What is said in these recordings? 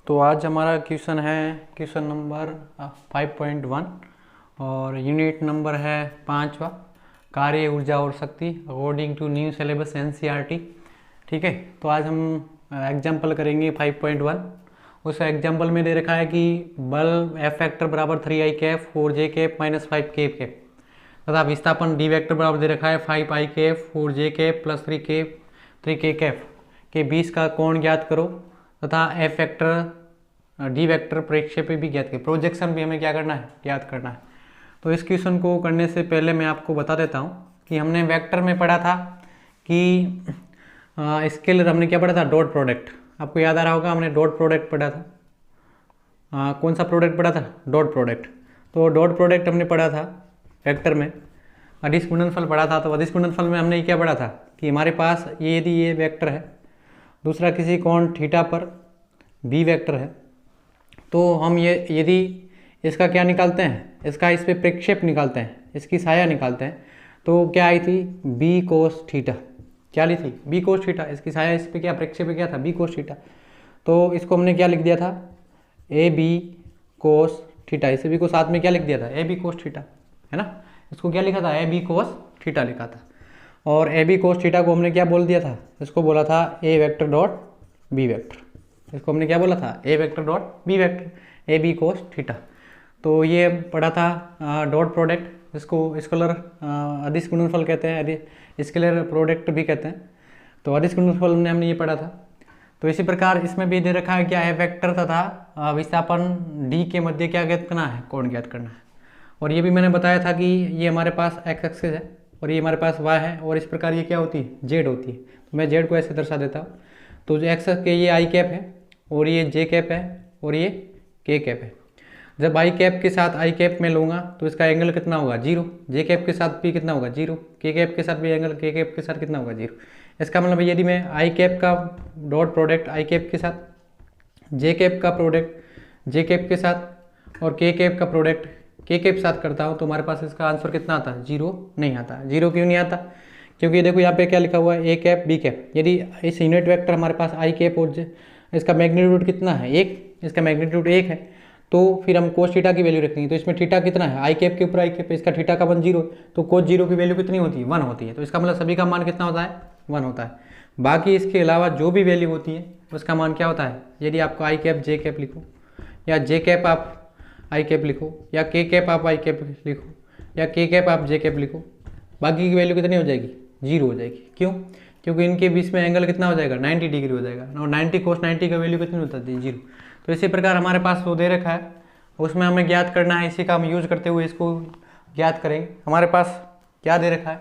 तो आज हमारा क्वेश्चन है क्वेश्चन नंबर 5.1 और यूनिट नंबर है 5वां, कार्य ऊर्जा और शक्ति according to new syllabus NCERT. ठीक है, तो आज हम एग्जाम्पल करेंगे 5.1। उस एग्जाम्पल में दे रखा है कि बल एफ फैक्टर बराबर 3i cap 4j cap minus 5k cap तथा विस्थापन डी वेक्टर बराबर दे रखा है 5i cap 4j cap plus 3k cap के बीच का कोण ज्ञात करो तथा एफ वेक्टर डी वेक्टर प्रक्षेप भी ज्ञात करें, प्रोजेक्शन भी हमें क्या करना है, ज्ञात करना है। तो इस क्वेश्चन को करने से पहले मैं आपको बता देता हूँ कि हमने वेक्टर में पढ़ा था कि स्केलर हमने क्या पढ़ा था, डॉट प्रोडक्ट। आपको याद आ रहा होगा, हमने डॉट प्रोडक्ट पढ़ा था। कौन सा प्रोडक्ट पढ़ा था, डॉट प्रोडक्ट। तो डॉट प्रोडक्ट हमने पढ़ा था वेक्टर में। अदिश गुणनफल पढ़ा था, तो अदिश गुणनफल में हमने क्या पढ़ा था कि हमारे पास ये यदि ये वेक्टर है, दूसरा किसी कोण थीटा पर बी वेक्टर है, तो हम ये यदि इसका क्या निकालते हैं, इसका इस पर प्रक्षेप निकालते हैं, इसकी साया निकालते हैं, तो क्या आई थी बी कोस थीटा। क्या ली थी, बी कोस थीटा। इसकी साया इस पर क्या प्रक्षेप क्या था, बी कोस थीटा। तो इसको हमने क्या लिख दिया था, ए बी कोस थीटा। इसे भी को साथ में क्या लिख दिया था, ए बी कोस थीटा, है ना। इसको क्या लिखा था, ए बी कोस थीटा लिखा था। और ए बी कोस थीटा को हमने क्या बोल दिया था, इसको बोला था A vector dot B vector. इसको हमने क्या बोला था, A vector dot B vector, A B cos theta. तो ये पढ़ा था डॉट प्रोडक्ट, इसको स्केलर अदिश गुणनफल कहते हैं, स्केलर प्रोडक्ट भी कहते हैं। तो अदिश गुणनफल में हमने ये पढ़ा था। तो इसी प्रकार इसमें भी दे रखा है क्या है, वेक्टर तथा विस्थापन डी के मध्य क्या ज्ञात करना है, कोण ज्ञात करना है। और ये भी मैंने बताया था कि ये हमारे पास एक्स एक्सिस है और ये हमारे पास वाई है, और इस प्रकार ये क्या होती है, जेड होती है। तो मैं जेड को ऐसे दर्शा देता हूँ। तो जो एक्स के ये आई कैप है और ये जे कैप है और ये के कैप है। जब आई कैप के साथ आई कैप में लूँगा तो इसका एंगल कितना होगा, 0। जे कैप के साथ भी कितना होगा, 0। के कैप के साथ भी एंगल के कैप के साथ कितना होगा, 0। इसका मतलब यदि मैं आई कैप का डॉट प्रोडक्ट आई कैप के साथ, जे कैप का प्रोडक्ट जे कैप के साथ और के कैप का प्रोडक्ट के कैप साथ करता हूँ, तो हमारे पास इसका आंसर कितना आता है, 0 नहीं आता। 0 क्यों नहीं आता, क्योंकि देखो यहाँ पे क्या लिखा हुआ है, ए कैप बी कैप। यदि इस यूनिट वेक्टर हमारे पास आई कैप और इसका मैग्नीट्यूड कितना है, 1, इसका मैग्नीट्यूड 1 है, तो फिर हम कोस थीटा की वैल्यू रखेंगे। तो इसमें थीटा कितना है, आई कैप के ऊपर आई कैप, इसका थीटा का मान 0, तो कोस 0 की वैल्यू कितनी होती है, 1 होती है। तो इसका मतलब सभी का मान कितना होता है, 1 होता है। बाकी इसके अलावा जो भी वैल्यू होती है उसका मान क्या होता है। यदि आपको आई कैप जे कैप लिखो, या जे कैप आप आई कैप लिखो, या के कैप आप आई कैप लिखो, या के कैप आप जे कैप लिखो, बाकी की वैल्यू कितनी हो जाएगी, 0 हो जाएगी। क्यों, क्योंकि इनके बीच में एंगल कितना हो जाएगा, 90 डिग्री हो जाएगा। और 90 कोस 90 का वैल्यू कितनी होता है, 0। तो इसी प्रकार हमारे पास वो दे रखा है, उसमें हमें ज्ञात करना है। इसी का हम यूज करते हुए इसको ज्ञात करेंगे। हमारे पास क्या दे रखा है,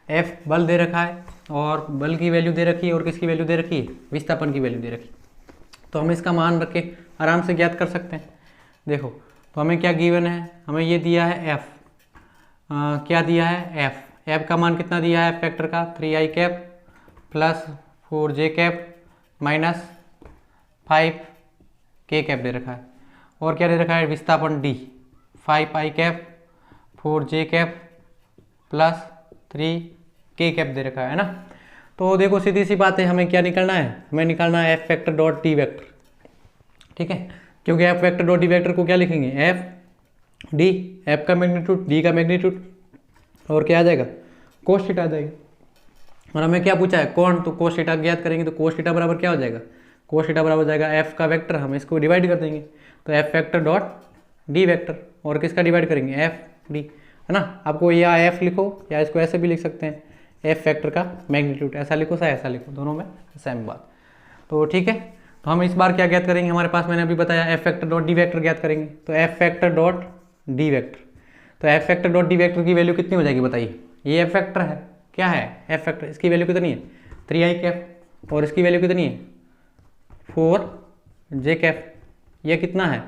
एफ बल दे रखा है और बल की वैल्यू दे रखी है, और किसकी वैल्यू दे रखी है, विस्थापन की वैल्यू दे रखी। तो हम इसका मान रख के आराम से ज्ञात कर सकते हैं। देखो, तो हमें क्या गिवन है, हमें ये दिया है एफ, क्या दिया है, एफ। एफ का मान कितना दिया है, फैक्टर का 3i cap plus 4j cap minus 5k cap दे रखा है। और क्या दे रखा है, विस्थापन D 5i cap 4j cap plus 3k cap दे रखा है ना। तो देखो सीधी सी बात है, हमें क्या निकालना है, हमें निकालना है F factor dot D vector. ठीक है, क्योंकि F vector dot D vector को क्या लिखेंगे, एफ डी, एफ का मैग्नीट्यूड डी का मैग्नीट्यूड, और क्या आ जाएगा, कोस थीटा आ जाएगा। और हमें क्या पूछा है, कोण, तो कोस थीटा ज्ञात करेंगे। तो कोस थीटा बराबर क्या हो जाएगा, कोस थीटा बराबर हो जाएगा एफ का वेक्टर, हम इसको डिवाइड कर देंगे। तो F vector dot D vector, और किसका डिवाइड करेंगे, एफ डी, है ना। आपको या एफ लिखो या इसको ऐसे भी लिख सकते हैं, एफ फैक्टर का मैग्नीट्यूड, ऐसा लिखो या ऐसा लिखो, दोनों में सेम बात। तो ठीक है, तो हम इस बार क्या ज्ञात करेंगे, हमारे पास मैंने अभी बताया F factor dot D vector ज्ञात करेंगे। तो F factor dot D vector, तो F factor dot D vector की वैल्यू कितनी हो जाएगी बताइए। ये एफ फैक्टर है, क्या है एफ फैक्टर, इसकी वैल्यू कितनी है 3i कैप, और इसकी वैल्यू कितनी है 4j कैप, ये कितना है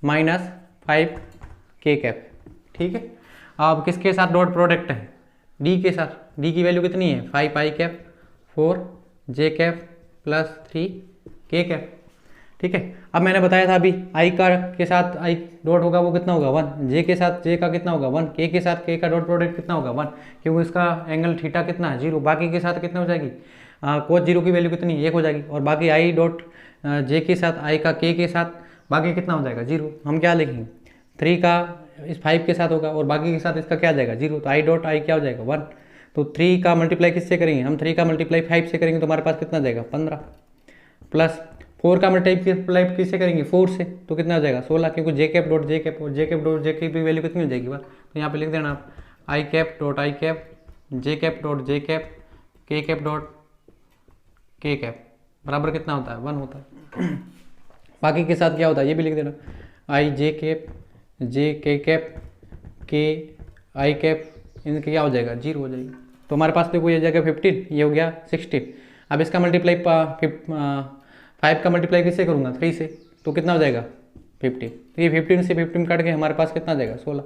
माइनस 5k कैप। ठीक है, अब किसके साथ डॉट प्रोडक्ट है, डी के साथ। डी की वैल्यू कितनी है 5i cap 4j cap plus 3k cap. ठीक है, अब मैंने बताया था अभी आई का के साथ आई डॉट होगा वो कितना होगा 1, जे के साथ जे का कितना होगा 1, के साथ के का डॉट प्रोडक्ट कितना होगा 1, क्योंकि इसका एंगल थीटा कितना है 0। बाकी के साथ कितना हो जाएगी कोस जीरो की वैल्यू कितनी, 1 हो जाएगी। और बाकी आई डॉट जे के साथ, आई का के साथ बाकी कितना हो जाएगा, 0। हम क्या लिखेंगे, 3 का इस 5 के साथ होगा और बाकी के साथ इसका क्या आ जाएगा, 0। तो आई डॉट आई क्या हो जाएगा, 1। तो 3 का मल्टीप्लाई किससे करेंगे, हम 3 का मल्टीप्लाई 5 से करेंगे तो हमारे पास कितना जाएगा, 15। प्लस 4 का मल्टीप्लाई किससे करेंगे, 4 से, तो कितना हो जाएगा, 16, क्योंकि जे कैप डॉट जे कैप, और जे कैप डॉट जे कैप की वैल्यू कितनी हो जाएगी बार। तो यहाँ पे लिख देना आप I cap dot I cap, J cap dot J cap, K cap dot K cap बराबर कितना होता है, 1 होता है। बाकी के साथ क्या होता है ये भी लिख देना, आई जे कैप, जे के कैप, के आई कैप, इनके क्या हो जाएगा, 0 हो जाएगी। तो हमारे पास देखो ये जगह 15, ये हो गया 16। अब इसका मल्टीप्लाई 5 का मल्टीप्लाई किससे करूँगा, 3 से, तो कितना हो जाएगा, 15। तो ये 15 से 15 काट के हमारे पास कितना आ जाएगा, 16।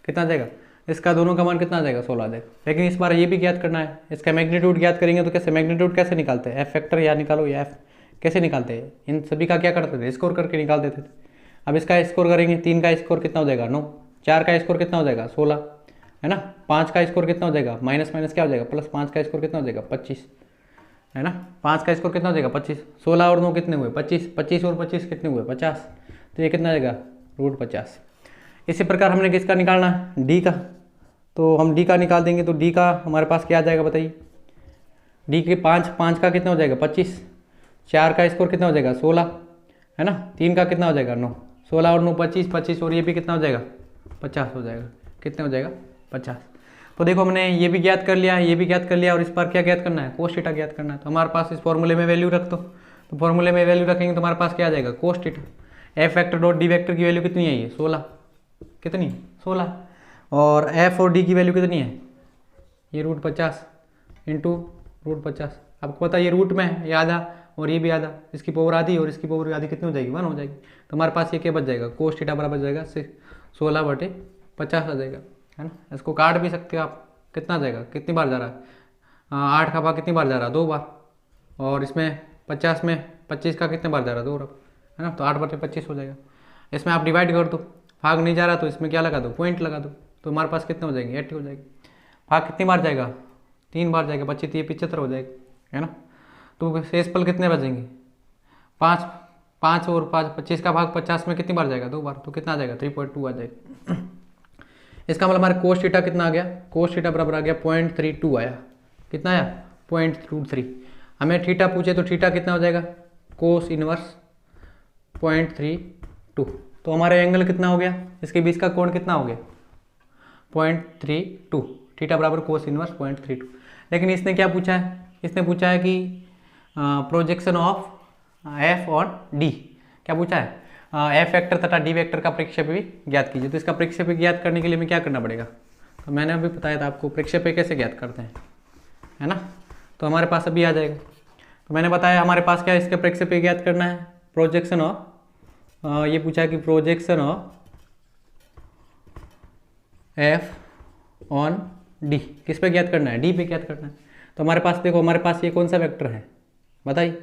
कितना आ जाएगा, इसका दोनों का मान कितना आ जाएगा, 16 आ जाएगा। लेकिन इस बार ये भी ज्ञात करना है, इसका मैग्नीट्यूड ज्ञात करेंगे तो कैसे, मैग्नीट्यूड कैसे निकालते हैं, एफ फैक्टर या निकालो या एफ कैसे निकालते हैं, इन सभी का क्या करते थे, स्कोर करके निकाल देते थे। अब इसका स्कोर करेंगे, 3 का स्कोर कितना हो जाएगा, 9, 4 का स्कोर कितना हो जाएगा, 16, है ना। 5 का स्कोर कितना हो जाएगा, माइनस माइनस क्या हो जाएगा, प्लस 5 का स्कोर कितना हो जाएगा, 25, है ना। 5 का स्कोर कितना हो जाएगा, 25, 16 और 9 कितने हुए, 25, 25 और 25 कितने हुए, 50। तो ये कितना आएगा, √50। इसी प्रकार हमने किसका निकालना है, डी का। तो हम डी का निकाल देंगे, तो डी का हमारे पास क्या आ जाएगा बताइए, डी के 5 का कितना हो जाएगा, 25, 4 का स्कोर कितना हो जाएगा, 16, है ना। 3 का कितना हो जाएगा, 9, 16 और 9 25, 25 और ये भी कितना हो जाएगा, 50 हो जाएगा। कितने हो जाएगा, 50। तो देखो हमने ये भी ज्ञात कर लिया, ये भी ज्ञात कर लिया, और इस पर क्या ज्ञात करना है, कोस थीटा ज्ञात करना है। तो हमारे पास इस फॉर्मूले में वैल्यू रख दो, तो फॉर्मूले में वैल्यू रखेंगे तो हमारे पास क्या आ जाएगा, cos theta. F vector dot D vector की वैल्यू कितनी है, ये 16, कितनी 16, और एफ और डी की वैल्यू कितनी है, ये √50 इंटू √50। आपको पता है ये रूट में है, ये आधा और ये भी आधा, इसकी पावर आधी और इसकी पावर आधी कितनी हो जाएगी, 1 हो जाएगी। तो हमारे पास ये क्या बच जाएगा, कोस थीटा बराबर जाएगा 16/50 आ जाएगा, है ना। इसको काट भी सकते हो आप, कितना आ जाएगा, कितनी बार जा रहा है, 8 का भाग कितनी बार जा रहा है, 2 बार, और इसमें 50 में 25 का कितने बार जा रहा है, 2 बार, है ना। तो 8/25 हो जाएगा। इसमें आप डिवाइड कर दो, भाग नहीं जा रहा तो इसमें क्या लगा दो, पॉइंट लगा दो, तो हमारे पास कितने हो जाएंगे, 80 हो जाएगी। भाग कितनी बार जाएगा, 3 बार जाएगा, 25 ये 75 हो जाएगा, है ना। तो शेष पल कितने बचेंगे, 5 और 5, 25 का भाग 50 में कितनी बार जाएगा, 2 बार, तो कितना आ जाएगा, 3.2 आ जाएगा। इसका मतलब हमारे कोस थीटा कितना आ गया, कोस थीटा बराबर आ गया 0.32 आया, कितना आया, 0.23। हमें थीटा पूछे तो थीटा कितना हो जाएगा, कोस इनवर्स 0.32। तो हमारे एंगल कितना हो गया, इसके बीच का कोण कितना हो गया, 0.32, थीटा बराबर कोस इनवर्स 0.32। लेकिन इसने क्या पूछा है, इसने पूछा है कि projection of F on D, क्या पूछा है, एफ वेक्टर तथा डी वेक्टर का प्रक्षेप भी ज्ञात कीजिए। तो इसका प्रक्षेप ज्ञात करने के लिए हमें क्या करना पड़ेगा, तो मैंने अभी बताया था आपको प्रक्षेप कैसे ज्ञात करते हैं, है ना। तो हमारे पास अभी आ जाएगा, तो मैंने बताया हमारे पास क्या है, इसका प्रक्षेप ज्ञात करना है, प्रोजेक्शन ऑफ, ये पूछा है कि projection of F on D किस पे ज्ञात करना है, डी पे ज्ञात करना है। तो हमारे पास देखो, हमारे पास ये कौन सा वेक्टर है बताइए,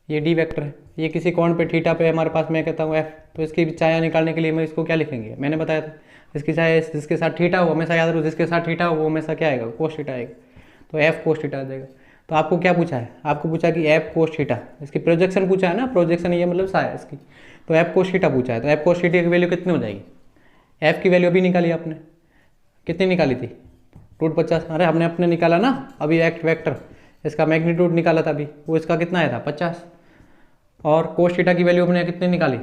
ये डी वेक्टर है, ये किसी कोण पे थीटा पे हमारे पास, मैं कहता हूँ एफ, तो इसकी छाया निकालने के लिए मैं इसको क्या लिखेंगे, मैंने बताया था इसकी छाया जिसके साथ थीटा हो, हमेशा याद रखो जिसके साथ थीटा हो वो हमेशा क्या आएगा, कोस थीटा आएगा। तो एफ कोस थीटा आ जाएगा। तो आपको क्या पूछा है, आपको पूछा कि एफ कोस थीटा, इसकी प्रोजेक्शन पूछा है ना, प्रोजेक्शन ये मतलब छाया इसकी, तो एफ कोस थीटा पूछा है। तो एफ कोस थीटा की वैल्यू कितनी हो जाएगी, एफ की वैल्यू अभी निकाली आपने, कितनी निकाली थी, √50। अरे हमने अपने निकाला ना अभी एक वेक्टर, इसका मैग्नीट्यूड निकाला था अभी, वो इसका कितना आया था 50, और कोस थीटा की वैल्यू हमने कितनी निकाली,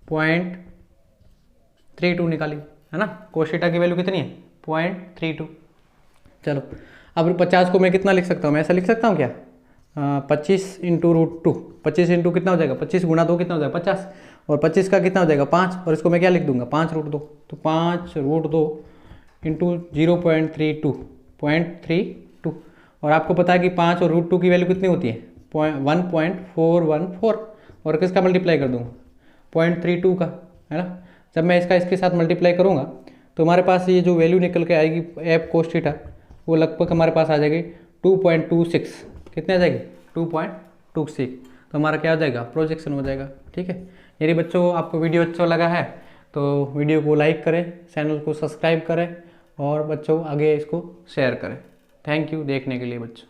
0.32 निकाली, है ना। कोस थीटा की वैल्यू कितनी है, 0.32। चलो अब 50 को मैं कितना लिख सकता हूँ, मैं ऐसा लिख सकता हूँ क्या, 25 इंटू √2, 25 इंटू कितना हो जाएगा, 25 गुणा 2 कितना हो जाएगा 50, और 25 का कितना हो जाएगा 5, और इसको मैं क्या लिख दूंगा 5√2। तो 5√2 इंटू 0.32, और आपको पता है कि 5 और √2 की वैल्यू कितनी होती है 1.414, और किसका मल्टीप्लाई कर दूंगा 0.32 का, है ना। जब मैं इसके साथ मल्टीप्लाई करूँगा तो हमारे पास ये जो वैल्यू निकल के आएगी एफ कोस थीटा, वो लगभग हमारे पास आ जाएगी 2.26, कितने आ जाएगी 2.26। तो हमारा क्या हो जाएगा, प्रोजेक्शन हो जाएगा। ठीक है, यदि बच्चों आपको वीडियो अच्छा लगा है तो वीडियो को लाइक करें, चैनल को सब्सक्राइब करें, और बच्चों आगे इसको शेयर करें। थैंक यू देखने के लिए बच्चों।